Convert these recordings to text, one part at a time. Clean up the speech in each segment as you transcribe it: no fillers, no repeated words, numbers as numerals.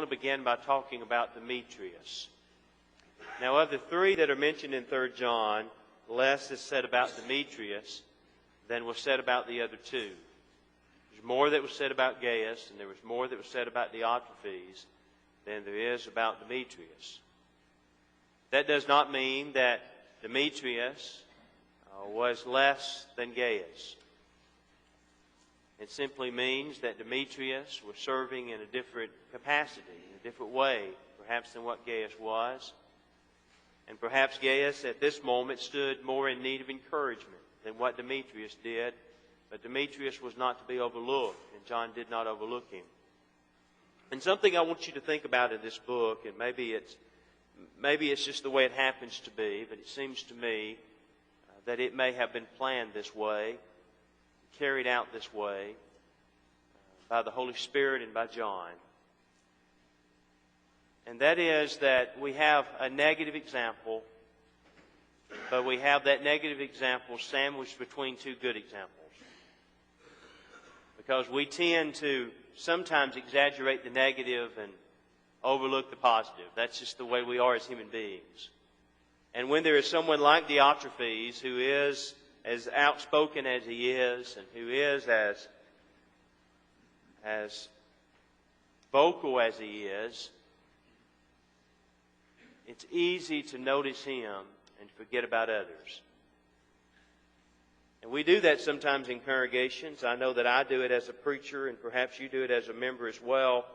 want to begin by talking about Demetrius. Now, of the three that are mentioned in 3 John, less is said about Demetrius than was said about the other two. There's more that was said about Gaius, and there was more that was said about Diotrephes than there is about Demetrius. That does not mean that Demetrius was less than Gaius. It simply means that Demetrius was serving in a different capacity, in a different way, perhaps than what Gaius was. And perhaps Gaius at this moment stood more in need of encouragement than what Demetrius did. But Demetrius was not to be overlooked, and John did not overlook him. And something I want you to think about in this book, and maybe it's just the way it happens to be, but it seems to me that it may have been planned this way, carried out this way by the Holy Spirit and by John. And that is that we have a negative example, but we have that negative example sandwiched between two good examples. Because we tend to sometimes exaggerate the negative and overlook the positive. That's just the way we are as human beings. And when there is someone like Diotrephes who is as outspoken as he is and who is as vocal as he is, it's easy to notice him and forget about others. And we do that sometimes in congregations. I know that I do it as a preacher, and perhaps you do it as a member as well.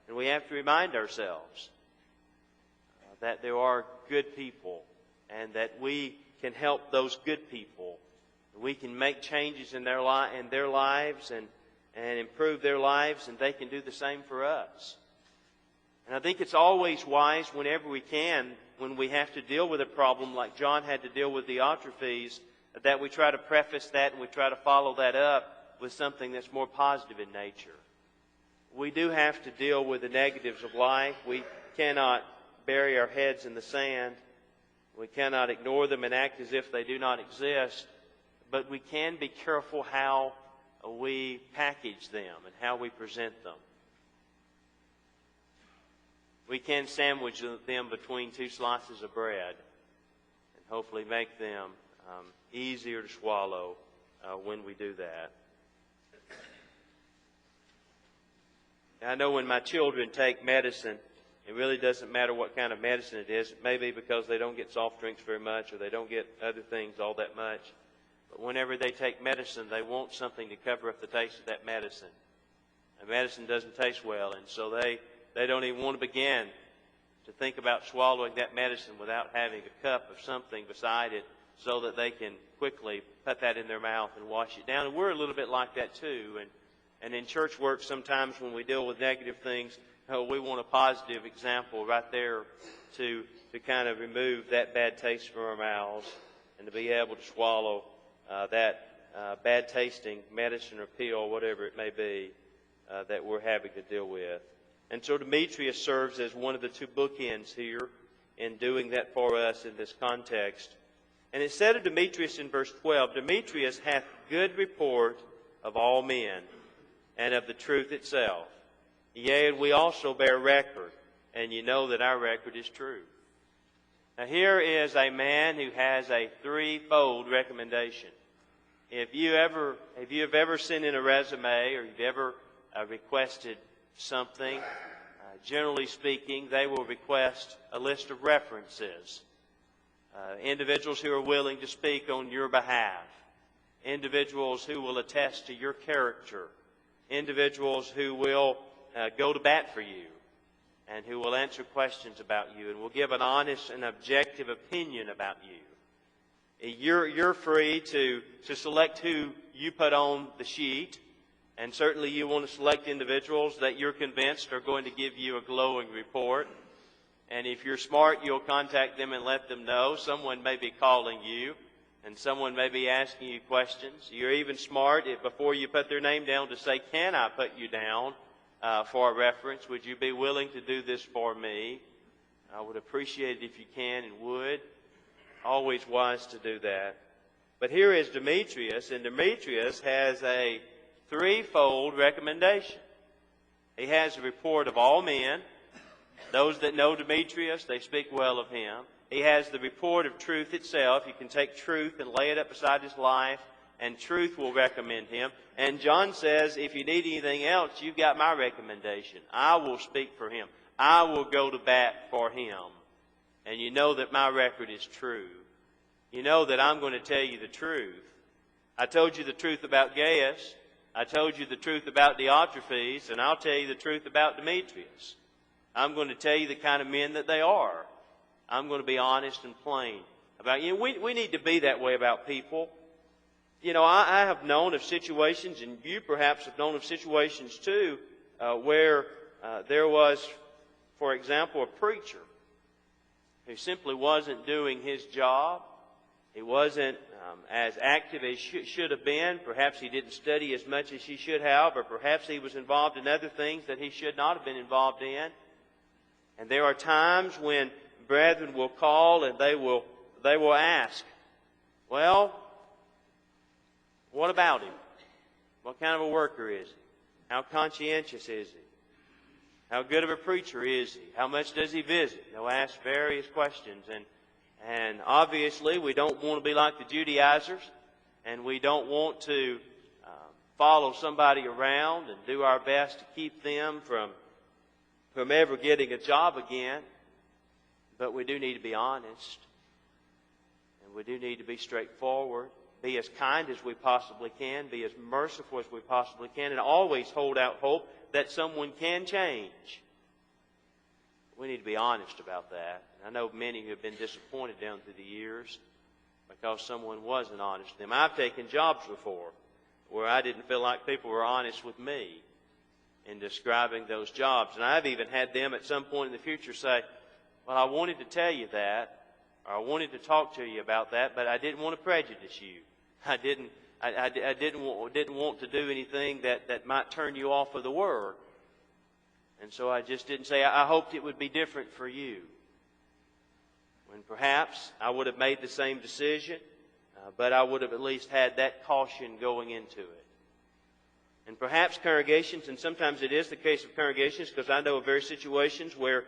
And we have to remind ourselves that there are good people and that we can help those good people. We can make changes in their lives and improve their lives, and they can do the same for us. And I think it's always wise whenever we can, when we have to deal with a problem like John had to deal with Diotrephes, that we try to preface that and we try to follow that up with something that's more positive in nature. We do have to deal with the negatives of life. We cannot bury our heads in the sand. We cannot ignore them and act as if they do not exist. But we can be careful how we package them and how we present them. We can sandwich them between two slices of bread and hopefully make them easier to swallow when we do that. I know when my children take medicine, it really doesn't matter what kind of medicine it is. It may be because they don't get soft drinks very much or they don't get other things all that much. But whenever they take medicine, they want something to cover up the taste of that medicine. And medicine doesn't taste well, and so they don't even want to begin to think about swallowing that medicine without having a cup of something beside it so that they can quickly put that in their mouth and wash it down. And we're a little bit like that too. And in church work, sometimes when we deal with negative things, we want a positive example right there to kind of remove that bad taste from our mouths and to be able to swallow that bad tasting medicine or pill, whatever it may be, that we're having to deal with. And so Demetrius serves as one of the two bookends here in doing that for us in this context. And it said of Demetrius in verse 12, Demetrius hath good report of all men and of the truth itself. Yea, and we also bear record, and you know that our record is true. Now here is a man who has a threefold recommendation. If you have ever sent in a resume or you've ever requested something, generally speaking, they will request a list of references. Individuals who are willing to speak on your behalf. Individuals who will attest to your character. Individuals who will go to bat for you and who will answer questions about you and will give an honest and objective opinion about you. You're free to select who you put on the sheet, and certainly you want to select individuals that you're convinced are going to give you a glowing report. And if you're smart, you'll contact them and let them know. Someone may be calling you, and someone may be asking you questions. You're even smart if before you put their name down to say, can I put you down for a reference? Would you be willing to do this for me? I would appreciate it if you can and would. Always wise to do that. But here is Demetrius, and Demetrius has a threefold recommendation. He has a report of all men. Those that know Demetrius, they speak well of him. He has the report of truth itself. You can take truth and lay it up beside his life, and truth will recommend him. And John says, if you need anything else, you've got my recommendation. I will speak for him. I will go to bat for him. And you know that my record is true. You know that I'm going to tell you the truth. I told you the truth about Gaius. I told you the truth about Diotrephes, and I'll tell you the truth about Demetrius. I'm going to tell you the kind of men that they are. I'm going to be honest and plain about you. We need to be that way about people. You know, I have known of situations, and you perhaps have known of situations too, where there was, for example, a preacher who simply wasn't doing his job. He wasn't as active as should have been. Perhaps he didn't study as much as he should have, or perhaps he was involved in other things that he should not have been involved in. And there are times when brethren will call and they will ask, well, what about him? What kind of a worker is he? How conscientious is he? How good of a preacher is he? How much does he visit? They'll ask various questions. And obviously we don't want to be like the Judaizers, and we don't want to follow somebody around and do our best to keep them from ever getting a job again. But we do need to be honest, and we do need to be straightforward, be as kind as we possibly can, be as merciful as we possibly can, and always hold out hope that someone can change. We need to be honest about that. I know many who have been disappointed down through the years because someone wasn't honest with them. I've taken jobs before where I didn't feel like people were honest with me in describing those jobs. And I've even had them at some point in the future say, well, I wanted to tell you that, or I wanted to talk to you about that, but I didn't want to prejudice you. I didn't want to do anything that might turn you off of the work. And so I just didn't say, I hoped it would be different for you. When perhaps I would have made the same decision, but I would have at least had that caution going into it. And perhaps congregations, and sometimes it is the case of congregations, because I know of various situations where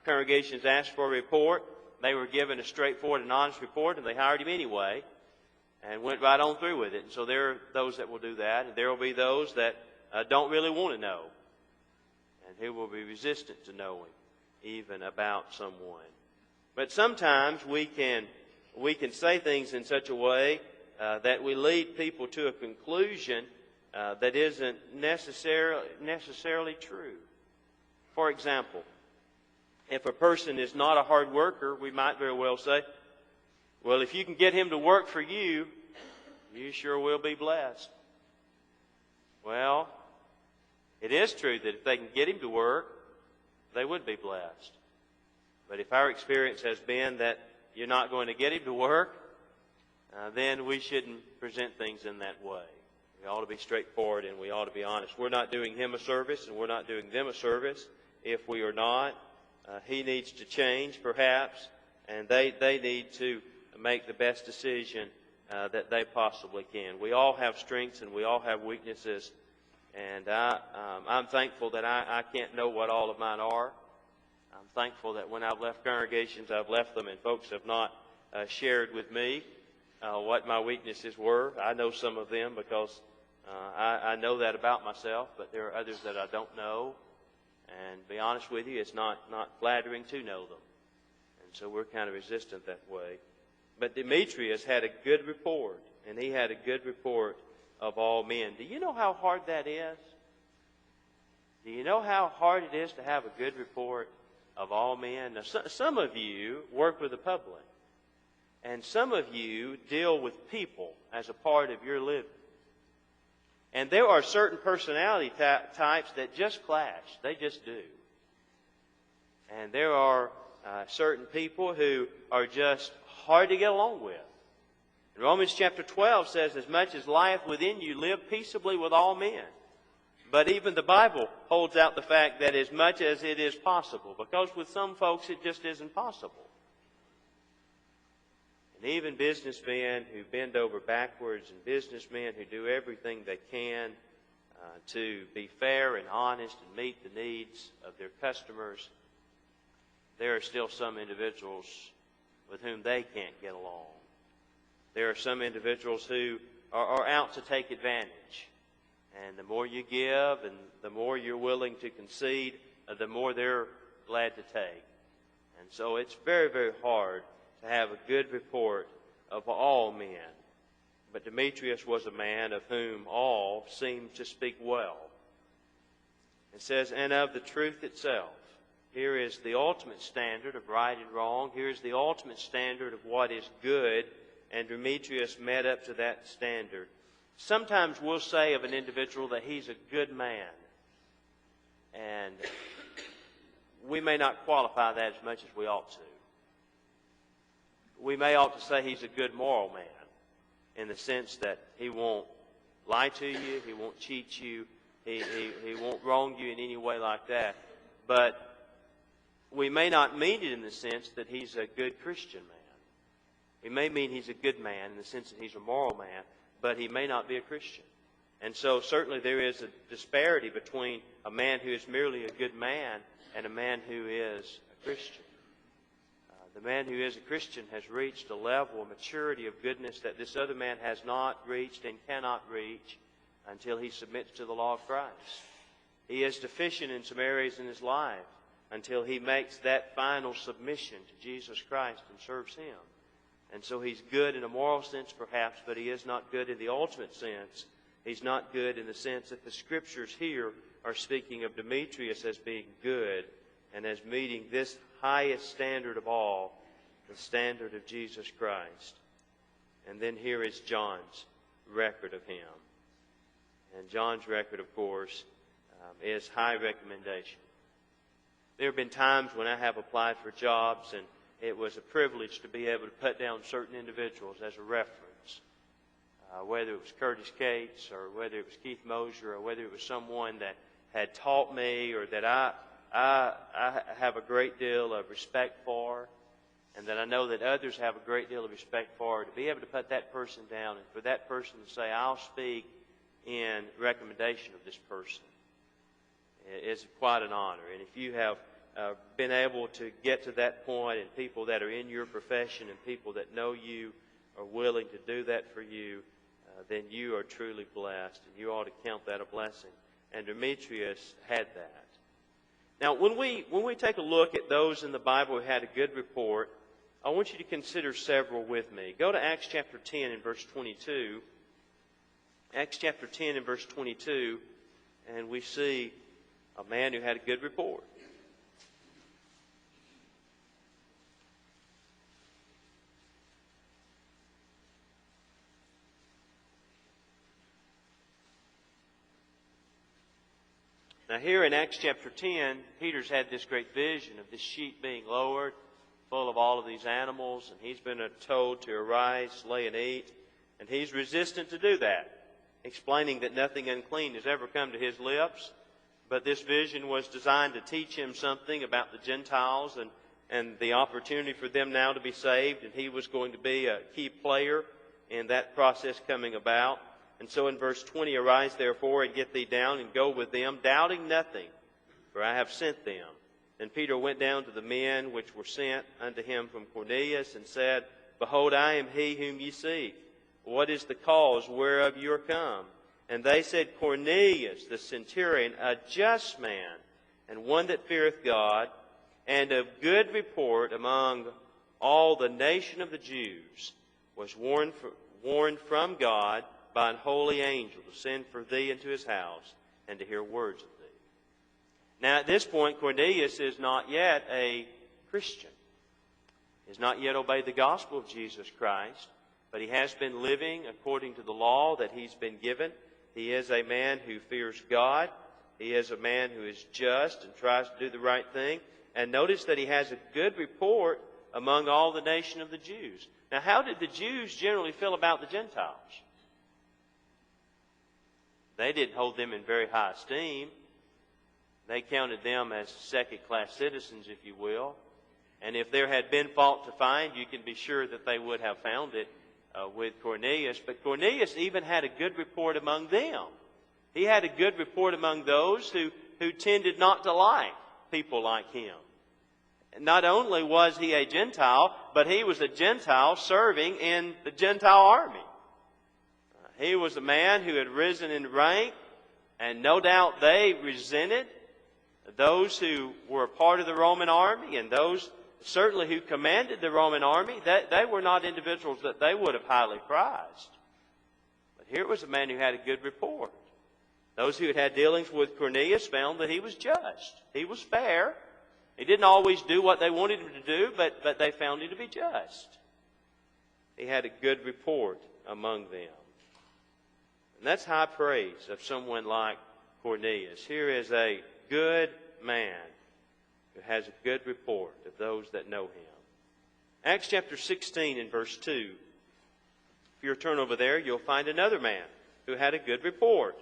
congregations asked for a report, they were given a straightforward and honest report, and they hired him anyway, and went right on through with it. And so there are those that will do that, and there will be those that don't really want to know, and who will be resistant to knowing even about someone. But sometimes we can say things in such a way that we lead people to a conclusion that isn't necessarily true. For example, if a person is not a hard worker, we might very well say, well, if you can get him to work for you, you sure will be blessed. Well, it is true that if they can get him to work, they would be blessed. But if our experience has been that you're not going to get him to work, then we shouldn't present things in that way. We ought to be straightforward and we ought to be honest. We're not doing him a service and we're not doing them a service if we are not. He needs to change, perhaps, and they need to make the best decision that they possibly can. We all have strengths and we all have weaknesses, and I'm thankful that I can't know what all of mine are. I'm thankful that when I've left congregations, I've left them and folks have not shared with me what my weaknesses were. I know some of them because I know that about myself, but there are others that I don't know. And to be honest with you, it's not flattering to know them. And so we're kind of resistant that way. But Demetrius had a good report, and he had a good report of all men. Do you know how hard that is? Do you know how hard it is to have a good report of all men? Now, some of you work with the public, and some of you deal with people as a part of your living. And there are certain personality types that just clash. They just do. And there are certain people who are just hard to get along with. Romans chapter 12 says, as much as lieth within you, live peaceably with all men. But even the Bible holds out the fact that as much as it is possible, because with some folks it just isn't possible. And even businessmen who bend over backwards and businessmen who do everything they can to be fair and honest and meet the needs of their customers, there are still some individuals with whom they can't get along. There are some individuals who are out to take advantage. And the more you give and the more you're willing to concede, the more they're glad to take. And so it's very, very hard to have a good report of all men. But Demetrius was a man of whom all seemed to speak well. It says, and of the truth itself. Here is the ultimate standard of right and wrong. Here is the ultimate standard of what is good. And Demetrius met up to that standard. Sometimes we'll say of an individual that he's a good man. And we may not qualify that as much as we ought to. We may ought to say he's a good moral man, in the sense that he won't lie to you, he won't cheat you, he won't wrong you in any way like that. But we may not mean it in the sense that he's a good Christian man. We may mean he's a good man in the sense that he's a moral man, but he may not be a Christian. And so certainly there is a disparity between a man who is merely a good man and a man who is a Christian. The man who is a Christian has reached a level of maturity of goodness that this other man has not reached and cannot reach until he submits to the law of Christ. He is deficient in some areas in his life until he makes that final submission to Jesus Christ and serves Him. And so he's good in a moral sense perhaps, but he is not good in the ultimate sense. He's not good in the sense that the Scriptures here are speaking of Demetrius as being good and as meeting this highest standard of all, the standard of Jesus Christ. And then here is John's record of him. And John's record, of course, is high recommendation. There have been times when I have applied for jobs, and it was a privilege to be able to put down certain individuals as a reference. Whether it was Curtis Cates, or whether it was Keith Mosier, or whether it was someone that had taught me, or that I have a great deal of respect for, and that I know that others have a great deal of respect for, to be able to put that person down and for that person to say, I'll speak in recommendation of this person, is quite an honor. And if you have been able to get to that point, and people that are in your profession and people that know you are willing to do that for you, then you are truly blessed, and you ought to count that a blessing. And Demetrius had that. Now, when we take a look at those in the Bible who had a good report, I want you to consider several with me. Go to Acts chapter 10 and verse 22. Acts chapter 10 and verse 22, and we see a man who had a good report. Now here in Acts chapter 10, Peter's had this great vision of this sheep being lowered, full of all of these animals, and he's been told to arise, slay, and eat. And he's resistant to do that, explaining that nothing unclean has ever come to his lips. But this vision was designed to teach him something about the Gentiles and the opportunity for them now to be saved, and he was going to be a key player in that process coming about. And so in verse 20, arise therefore and get thee down and go with them, doubting nothing, for I have sent them. Then Peter went down to the men which were sent unto him from Cornelius, and said, Behold, I am he whom ye seek. What is the cause whereof you are come? And they said, Cornelius, the centurion, a just man, and one that feareth God, and of good report among all the nation of the Jews, was warned from God by an holy angel to send for thee into his house, and to hear words of thee. Now at this point, Cornelius is not yet a Christian. He has not yet obeyed the gospel of Jesus Christ, but he has been living according to the law that he's been given. He is a man who fears God. He is a man who is just and tries to do the right thing. And notice that he has a good report among all the nation of the Jews. Now, how did the Jews generally feel about the Gentiles? They didn't hold them in very high esteem. They counted them as second-class citizens, if you will. And if there had been fault to find, you can be sure that they would have found it with Cornelius. But Cornelius even had a good report among them. He had a good report among those who tended not to like people like him. Not only was he a Gentile, but he was a Gentile serving in the Gentile army. He was a man who had risen in rank, and no doubt they resented those who were a part of the Roman army, and those certainly who commanded the Roman army. They were not individuals that they would have highly prized. But here was a man who had a good report. Those who had had dealings with Cornelius found that he was just. He was fair. He didn't always do what they wanted him to do, but they found him to be just. He had a good report among them. And that's high praise of someone like Cornelius. Here is a good man who has a good report of those that know him. Acts chapter 16 and verse 2. If you turn over there, you'll find another man who had a good report.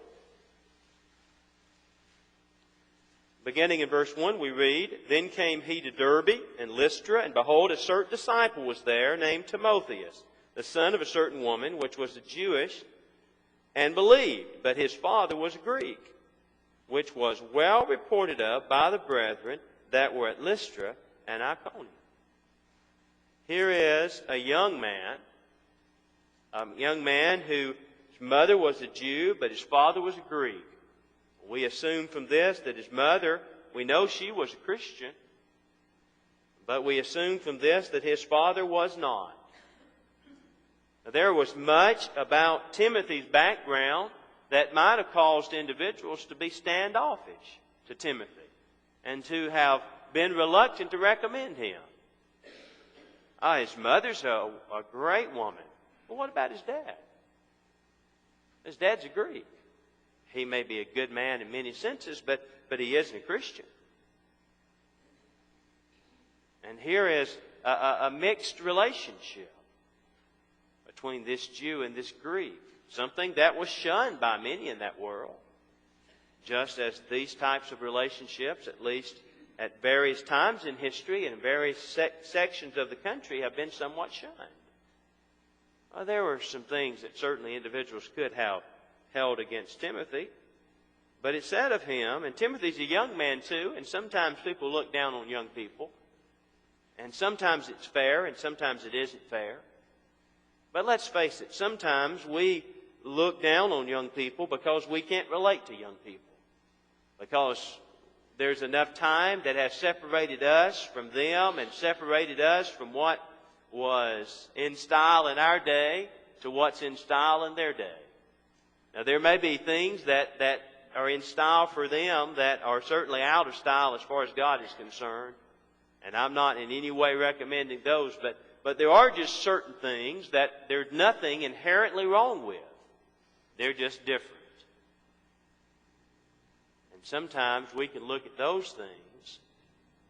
Beginning in verse 1, we read, Then came he to Derbe and Lystra, and behold, a certain disciple was there, named Timotheus, the son of a certain woman, which was a Jewish, and believed, but his father was a Greek, which was well reported of by the brethren that were at Lystra and Iconium. Here is a young man whose mother was a Jew, but his father was a Greek. We assume from this that his mother, we know she was a Christian, but we assume from this that his father was not. Now, there was much about Timothy's background that might have caused individuals to be standoffish to Timothy and to have been reluctant to recommend him. His mother's a great woman. Well, what about his dad? His dad's a Greek. He may be a good man in many senses, but he isn't a Christian. And here is a mixed relationship between this Jew and this Greek, something that was shunned by many in that world, just as these types of relationships, at least at various times in history and in various sections of the country, have been somewhat shunned. There were some things that certainly individuals could have held against Timothy, but it said of him, and Timothy's a young man too, and sometimes people look down on young people, and sometimes it's fair and sometimes it isn't fair. But let's face it, sometimes we look down on young people because we can't relate to young people, because there's enough time that has separated us from them and separated us from what was in style in our day to what's in style in their day. Now, there may be things that are in style for them that are certainly out of style as far as God is concerned. And I'm not in any way recommending those, but there are just certain things that there's nothing inherently wrong with. They're just different. And sometimes we can look at those things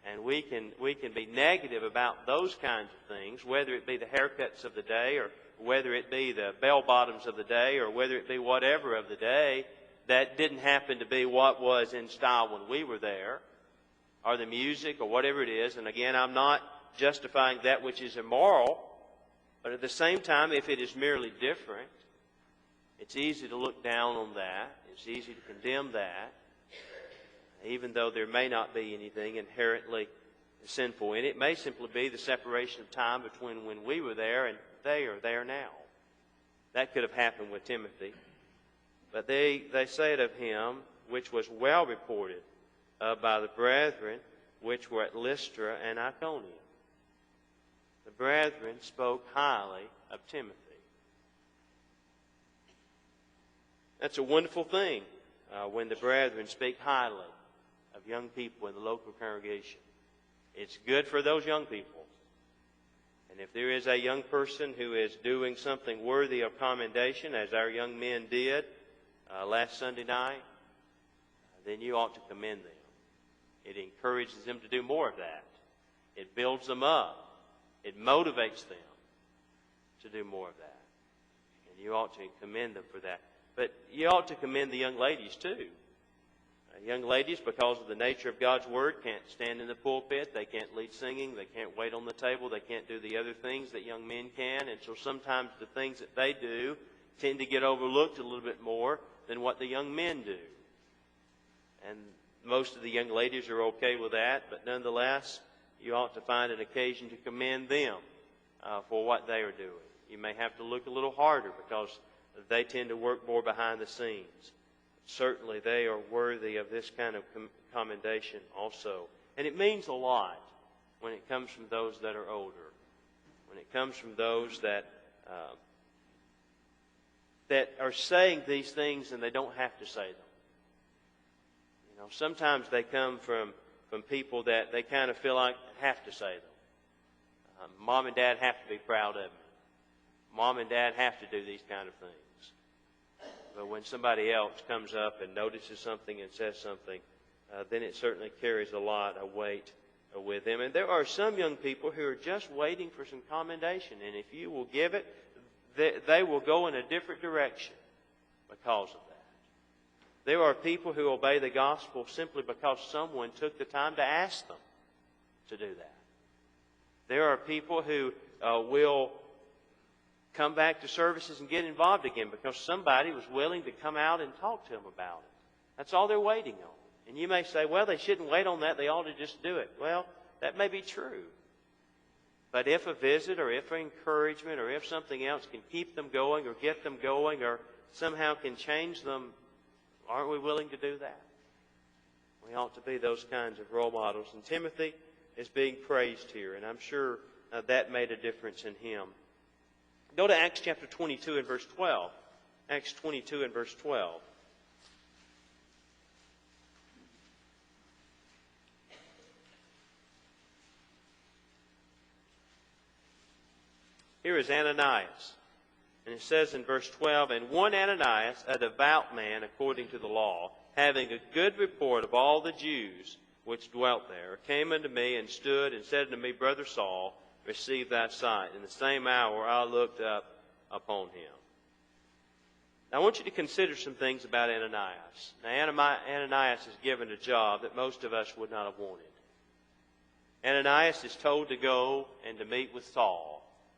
and we can be negative about those kinds of things, whether it be the haircuts of the day or whether it be the bell-bottoms of the day or whether it be whatever of the day that didn't happen to be what was in style when we were there, or the music or whatever it is. And again, I'm not justifying that which is immoral, but at the same time, if it is merely different, it's easy to look down on that. It's easy to condemn that, even though there may not be anything inherently sinful in it. It may simply be the separation of time between when we were there and they are there now. That could have happened with Timothy. But they say it of him, which was well reported by the brethren, which were at Lystra and Iconium. The brethren spoke highly of Timothy. That's a wonderful thing when the brethren speak highly of young people in the local congregation. It's good for those young people. And if there is a young person who is doing something worthy of commendation, as our young men did last Sunday night, then you ought to commend them. It encourages them to do more of that. It builds them up. It motivates them to do more of that. And you ought to commend them for that. But you ought to commend the young ladies too. Young ladies, because of the nature of God's Word, can't stand in the pulpit. They can't lead singing. They can't wait on the table. They can't do the other things that young men can. And so sometimes the things that they do tend to get overlooked a little bit more than what the young men do. And most of the young ladies are okay with that. But nonetheless, you ought to find an occasion to commend them for what they are doing. You may have to look a little harder because they tend to work more behind the scenes. Certainly they are worthy of this kind of commendation also. And it means a lot when it comes from those that are older. When it comes from those that are saying these things and they don't have to say them. You know, sometimes they come from people that they kind of feel like have to say them. Mom and Dad have to be proud of me. Mom and Dad have to do these kind of things. But when somebody else comes up and notices something and says something, then it certainly carries a lot of weight with them. And there are some young people who are just waiting for some commendation. And if you will give it, they will go in a different direction because of that. There are people who obey the gospel simply because someone took the time to ask them to do that. There are people who will come back to services and get involved again because somebody was willing to come out and talk to them about it. That's all they're waiting on. And you may say, well, they shouldn't wait on that. They ought to just do it. Well, that may be true. But if a visit or if an encouragement or if something else can keep them going or get them going or somehow can change them, aren't we willing to do that? We ought to be those kinds of role models. And Timothy is being praised here, and I'm sure that made a difference in him. Go to Acts chapter 22 and verse 12. Acts 22 and verse 12. Here is Ananias. And it says in verse 12, and one Ananias, a devout man according to the law, having a good report of all the Jews which dwelt there, came unto me and stood and said unto me, Brother Saul, receive thy sight. In the same hour I looked up upon him. Now I want you to consider some things about Ananias. Now Ananias is given a job that most of us would not have wanted. Ananias is told to go and to meet with Saul.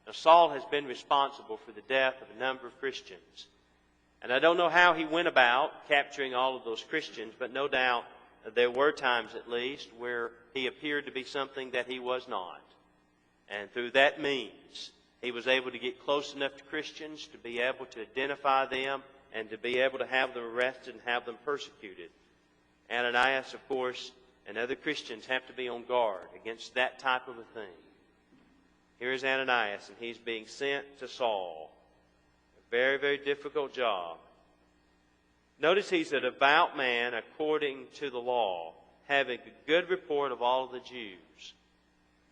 Now Saul has been responsible for the death of a number of Christians. And I don't know how he went about capturing all of those Christians, but no doubt there were times at least where he appeared to be something that he was not. And through that means, he was able to get close enough to Christians to be able to identify them and to be able to have them arrested and have them persecuted. Ananias, of course, and other Christians have to be on guard against that type of a thing. Here is Ananias, and he's being sent to Saul. A very, very difficult job. Notice he's a devout man according to the law, having a good report of all of the Jews.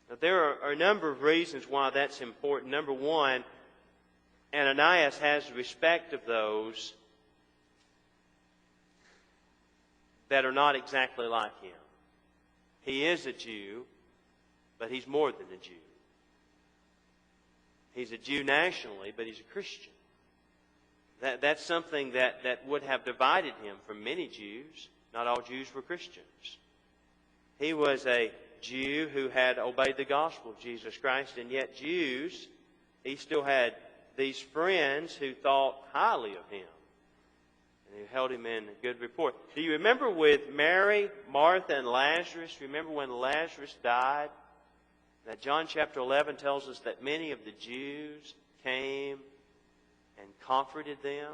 Now, there are a number of reasons why that's important. Number one, Ananias has respect of those that are not exactly like him. He is a Jew, but he's more than a Jew. He's a Jew nationally, but he's a Christian. That's something that would have divided him from many Jews. Not all Jews were Christians. He was a Jew who had obeyed the gospel of Jesus Christ, and yet Jews, he still had these friends who thought highly of him and who held him in good report. Do you remember with Mary, Martha, and Lazarus? Remember when Lazarus died? That John chapter 11 tells us that many of the Jews came and comforted them.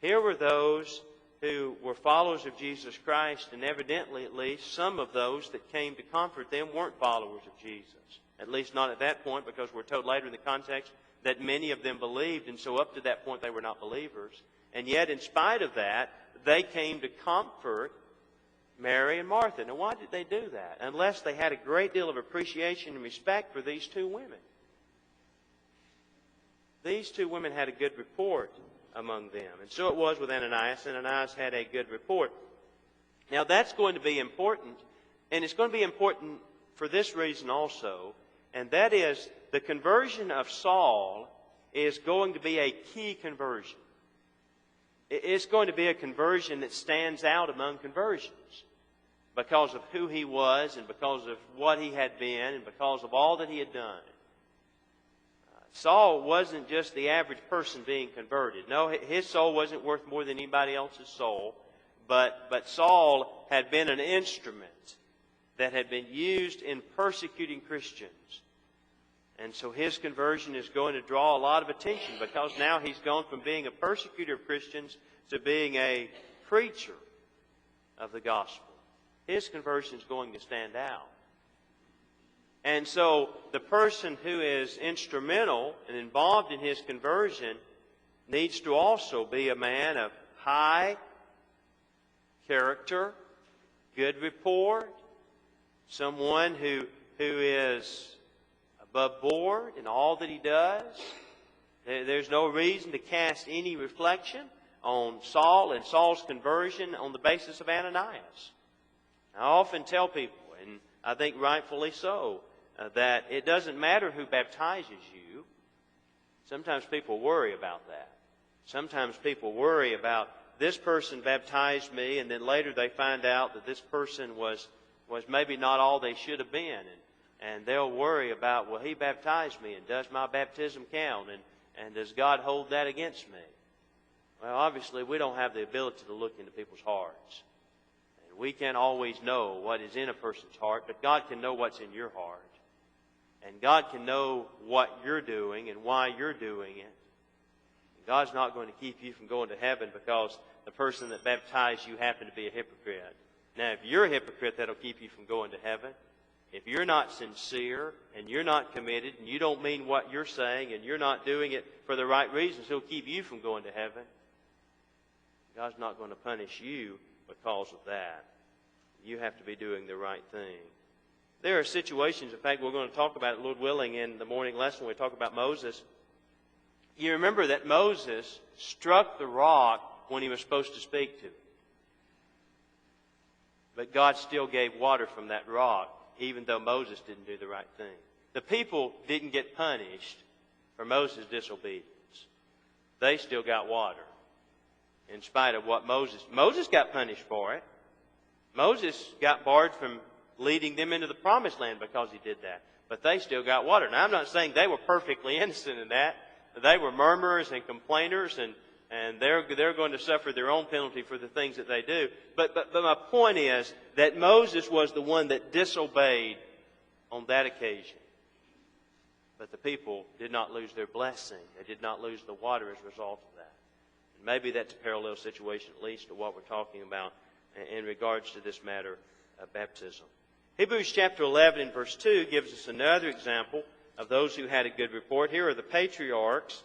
Here were those who were followers of Jesus Christ, and evidently at least some of those that came to comfort them weren't followers of Jesus. At least not at that point, because we're told later in the context that many of them believed, and so up to that point they were not believers. And yet in spite of that, they came to comfort Mary and Martha. Now why did they do that? Unless they had a great deal of appreciation and respect for these two women. These two women had a good report among them. And so it was with Ananias. Ananias had a good report. Now that's going to be important, and it's going to be important for this reason also, and that is the conversion of Saul is going to be a key conversion. It's going to be a conversion that stands out among conversions because of who he was and because of what he had been and because of all that he had done. Saul wasn't just the average person being converted. No, his soul wasn't worth more than anybody else's soul. But Saul had been an instrument that had been used in persecuting Christians. And so his conversion is going to draw a lot of attention, because now he's gone from being a persecutor of Christians to being a preacher of the gospel. His conversion is going to stand out. And so the person who is instrumental and involved in his conversion needs to also be a man of high character, good report, someone who is above board in all that he does. There's no reason to cast any reflection on Saul and Saul's conversion on the basis of Ananias. I often tell people, and I think rightfully so, that it doesn't matter who baptizes you. Sometimes people worry about that. Sometimes people worry about, this person baptized me, and then later they find out that this person was maybe not all they should have been. And they'll worry about, well, he baptized me, and does my baptism count? And does God hold that against me? Well, obviously, we don't have the ability to look into people's hearts. And we can't always know what is in a person's heart, but God can know what's in your heart. And God can know what you're doing and why you're doing it. And God's not going to keep you from going to heaven because the person that baptized you happened to be a hypocrite. Now, if you're a hypocrite, that'll keep you from going to heaven. If you're not sincere and you're not committed and you don't mean what you're saying and you're not doing it for the right reasons, He'll keep you from going to heaven. God's not going to punish you because of that. You have to be doing the right thing. There are situations, in fact, we're going to talk about it, Lord willing, in the morning lesson when we talk about Moses. You remember that Moses struck the rock when he was supposed to speak to it. But God still gave water from that rock, even though Moses didn't do the right thing. The people didn't get punished for Moses' disobedience. They still got water, in spite of what Moses got punished for it. Moses got barred from leading them into the promised land because he did that. But they still got water. Now, I'm not saying they were perfectly innocent in that. They were murmurers and complainers, and they're going to suffer their own penalty for the things that they do. But my point is that Moses was the one that disobeyed on that occasion. But the people did not lose their blessing. They did not lose the water as a result of that. And maybe that's a parallel situation, at least, to what we're talking about in regards to this matter of baptism. Hebrews chapter 11 and verse 2 gives us another example of those who had a good report. Here are the patriarchs.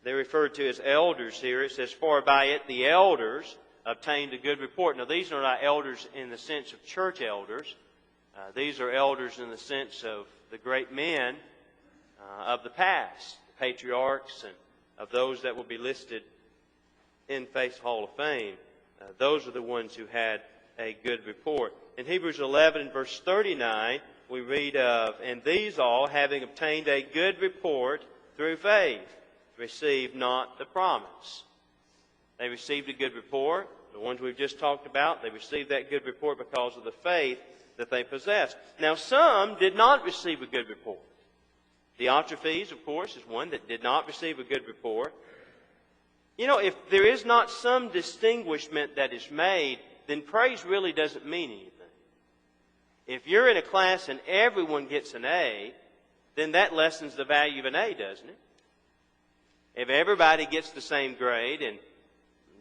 They're referred to as elders here. It says, for by it the elders obtained a good report. Now, these are not elders in the sense of church elders. These are elders in the sense of the great men of the past, the patriarchs, and of those that will be listed in Faith's Hall of Fame. Those are the ones who had a good report. In Hebrews 11 and verse 39, we read of, and these all, having obtained a good report through faith, received not the promise. They received a good report. The ones we've just talked about, they received that good report because of the faith that they possessed. Now, some did not receive a good report. Diotrephes, of course, is one that did not receive a good report. You know, if there is not some distinguishment that is made, then praise really doesn't mean anything. If you're in a class and everyone gets an A, then that lessens the value of an A, doesn't it? If everybody gets the same grade and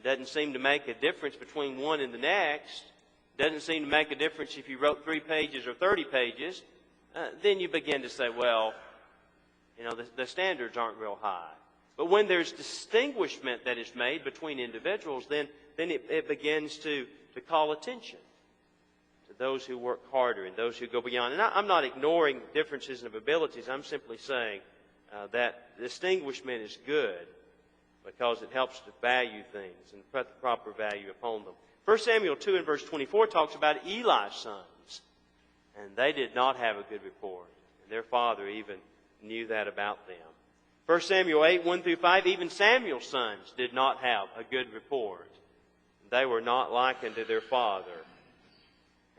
doesn't seem to make a difference between one and the next, doesn't seem to make a difference if you wrote 3 pages or 30 pages, then you begin to say, well, you know, the standards aren't real high. But when there's distinguishment that is made between individuals, then it begins to call attention to those who work harder and those who go beyond. And I'm not ignoring differences of abilities. I'm simply saying that distinguishment is good because it helps to value things and put the proper value upon them. 1 Samuel 2 and verse 24 talks about Eli's sons. And they did not have a good report. And their father even knew that about them. 1 Samuel 8, 1 through 5, even Samuel's sons did not have a good report. They were not likened to their father.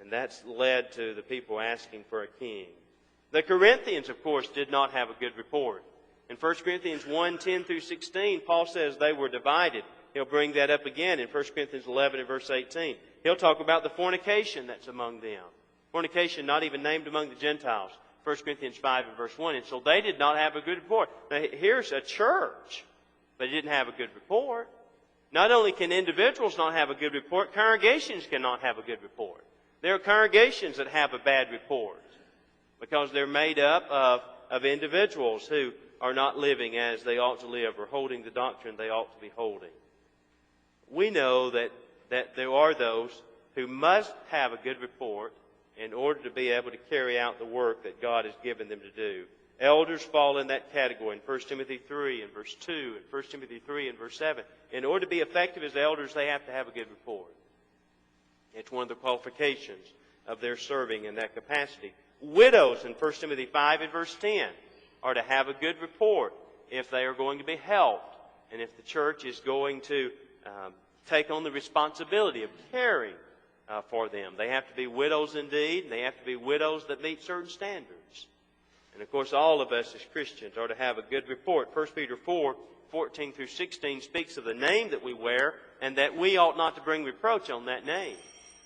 And that's led to the people asking for a king. The Corinthians, of course, did not have a good report. In 1 Corinthians 1, 10 through 16, Paul says they were divided. He'll bring that up again in 1 Corinthians 11 and verse 18. He'll talk about the fornication that's among them. Fornication not even named among the Gentiles. 1 Corinthians 5 and verse 1. And so they did not have a good report. Now here's a church, but it didn't have a good report. Not only can individuals not have a good report, congregations cannot have a good report. There are congregations that have a bad report because they're made up of individuals who are not living as they ought to live or holding the doctrine they ought to be holding. We know that there are those who must have a good report in order to be able to carry out the work that God has given them to do. Elders fall in that category in 1 Timothy 3 and verse 2 and 1 Timothy 3 and verse 7. In order to be effective as elders, they have to have a good report. It's one of the qualifications of their serving in that capacity. Widows in 1 Timothy 5 and verse 10 are to have a good report if they are going to be helped and if the church is going to take on the responsibility of caring for them. They have to be widows indeed, and they have to be widows that meet certain standards. And of course, all of us as Christians are to have a good report. 1 Peter 4, 14 through 16 speaks of the name that we wear and that we ought not to bring reproach on that name.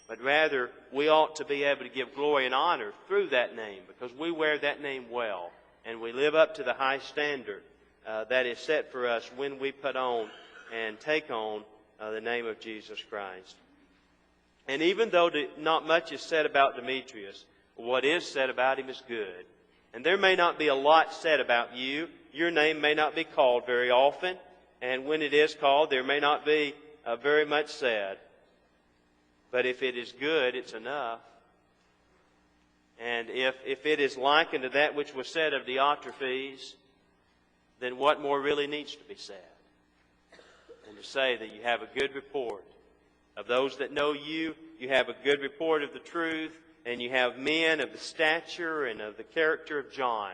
But rather, we ought to be able to give glory and honor through that name because we wear that name well. And we live up to the high standard that is set for us when we put on and take on the name of Jesus Christ. And even though not much is said about Demetrius, what is said about him is good. And there may not be a lot said about you. Your name may not be called very often. And when it is called, there may not be very much said. But if it is good, it's enough. And if it is likened to that which was said of Diotrephes, then what more really needs to be said? And to say that you have a good report of those that know you, you have a good report of the truth, and you have men of the stature and of the character of John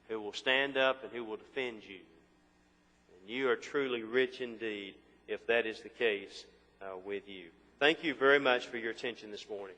who will stand up and who will defend you. And you are truly rich indeed if that is the case with you. Thank you very much for your attention this morning.